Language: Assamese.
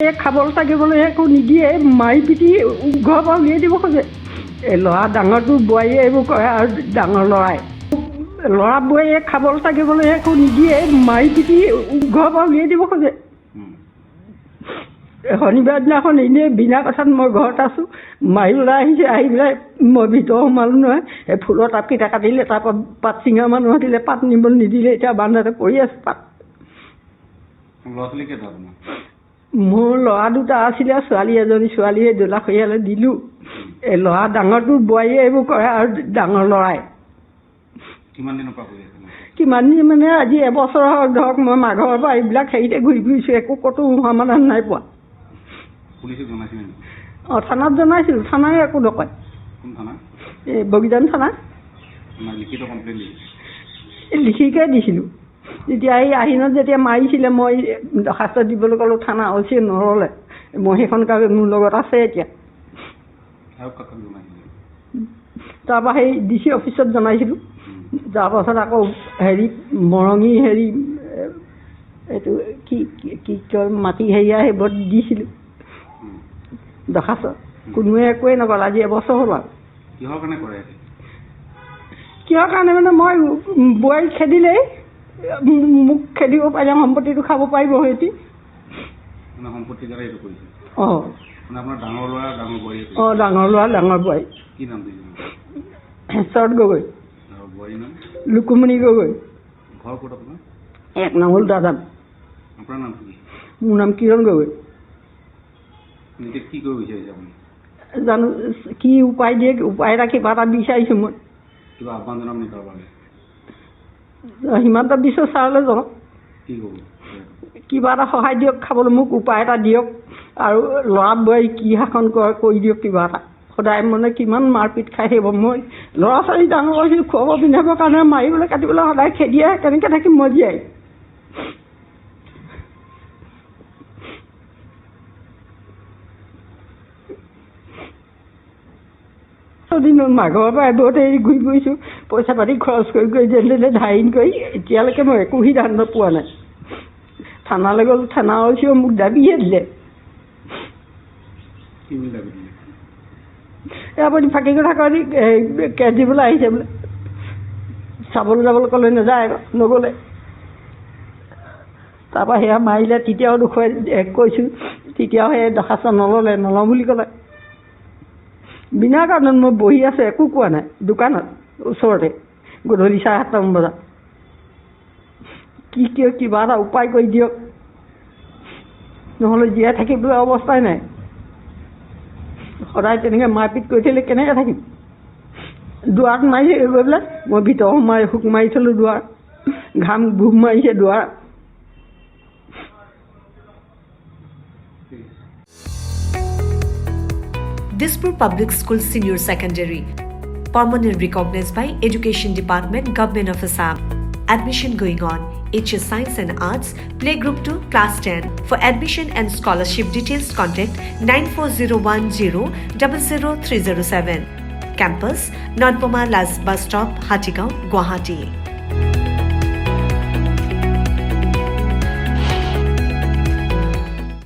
খাবলৈ থাকিবলৈ একো নিদিয়ে, মাৰি পিটি ঘৰৰ পৰা উলিয়াই দিব খোজে। এই ল'ৰা ডাঙৰটো বোৱাৰীয়ে এইবোৰ কৰে আৰু ডাঙৰ ল'ৰাই ল'ৰা বোৱাৰীয়ে খাবলৈ থাকিবলৈ একো নিদিয়ে, মাৰি পিটি ঘৰৰ পৰা উলিয়াই দিব খোজে। শনিবাৰ দিনাখন এনেই বিনা কথাত মই ঘৰত আছোঁ, মাৰিবলৈ আহিছে, আহি পেলাই মই ভিতৰ সোমালোঁ নহয়, এই ফুলৰ টাপকেইটা কাটিলে, তাৰপৰা পাত ছিঙা মানুহ আছিলে, পাত নিবলৈ নিদিলে, এতিয়া বান্ধাতে পৰি আছে পাত। মোৰ ল'ৰা দুটা আছিলে, ছোৱালী এজনী, ছোৱালীয়ে দোলাখৰীয়ালৈ দিলোঁ। এই ল'ৰা ডাঙৰটো বোৱাৰীয়ে এইবোৰ কৰে আৰু ডাঙৰ ল'ৰাই কিমান দিন মানে আজি এবছৰ হওক, ধৰক মই মাঘৰ পৰা এইবিলাক হেৰিতে ঘূৰি ফুৰিছোঁ, একো ক'তো সমাধান নাই পোৱা। অঁ, থানাত জনাইছিলোঁ, থানাই একো নকয়। এই বগীজান থানা লিখিকে দিছিলোঁ। তেতিয়া এই আহিনত যেতিয়া মাৰিছিলে, মই দৰ্খাস্ত দিবলৈ ক'লোঁ, থানা অচিয়ে নল'লে। মই সেইখন কাগজ মোৰ লগত আছে এতিয়া। তাৰপৰা সেই DC অফিচত জনাইছিলোঁ। তাৰপাছত আকৌ হেৰি মৰঙী হেৰি এইটো কি কি কয় মাটি হেৰিয়া সেইবোৰত দিছিলোঁ দৰ্খাস্ত, কোনোৱে একোৱেই নক'লে। আজি এবছৰ হ'ল আৰু। কিহৰ কাৰণে মানে মই বোৱাৰীক খেদিলেই মোক খেদিব পাৰিলে সম্পত্তিটো খাব পাৰিব সিহঁতি। অঁ, অঁ, ডাঙৰ ল'ৰা ডাঙৰ বোৱাৰী। শৰৎ গগৈ, লুকুমণি গগৈ, 1 নং দাদান। মোৰ নাম কিৰণ গগৈ। জানো কি উপায় দিয়ে, উপায় এটা কিবা এটা বিচাৰিছোঁ মই। হিমন্ত বিশ্ব ছাৰলৈ যাওঁ, কিবা এটা সহায় দিয়ক, খাবলৈ মোক উপায় এটা দিয়ক, আৰু ল'ৰা বোৱাৰী কি শাসন কৰে কৰি দিয়ক কিবা এটা। সদায় মানে কিমান মাৰপিট খাই থাকিব। মই ল'ৰা ছোৱালী ডাঙৰ কৰিছোঁ, খুৱাব পিন্ধাবৰ কাৰণে মাৰিবলৈ কাটিবলৈ সদায় খেদিয়ে, কেনেকৈ থাকিম মই জীয়াই। মাঘৰ পৰা এইবোৰত এৰি ঘূৰি ফুৰিছোঁ, পইচা পাতি খৰচ কৰি কৰি যেনে তেনে ধাৰিন কৰি এতিয়ালৈকে মই একো সিদ্ধান্ত পোৱা নাই। থানালৈ গ'লোঁ, থানা অচিও মোক দাবীহে দিলে। আপুনি ফাঁকি কথা কয় কেছ দিবলৈ আহিছে বোলে, চাবলৈ যাবলৈ ক'লে নাযায়, নগ'লে। তাৰপৰা সেয়া মাৰিলে, তেতিয়াও দুখৰে কৈছোঁ, তেতিয়াও সেই দৰ্খাস্ত নলওঁ বুলি ক'লে। বিনা কাৰণত মই বহি আছোঁ, একো কোৱা নাই, দোকানত ওচৰতে, গধূলি 7:30 বজাত। কিবা এটা উপায় কৰি দিয়ক, নহ'লে জীয়াই থাকিবলৈ অৱস্থাই নাই। সদায় তেনেকৈ মাৰপিট কৰি থাকিলে কেনেকৈ থাকিম। দুৱাৰত মাৰিছে গৈ পেলাই, মই ভিতৰ সোমাই হুক মাৰি থলোঁ দুৱাৰ, ঘাম ঘূপ মাৰিছে দুৱাৰ। Dispur Public School Senior Secondary, permanently recognized by Education Department, Government of Assam. Admission going on. HS Science and Arts, Playgroup 2, Class 10. For admission and scholarship details, contact 9401000307. Campus, Nonpoma Last Bus Stop, Hatigaon, Guwahati.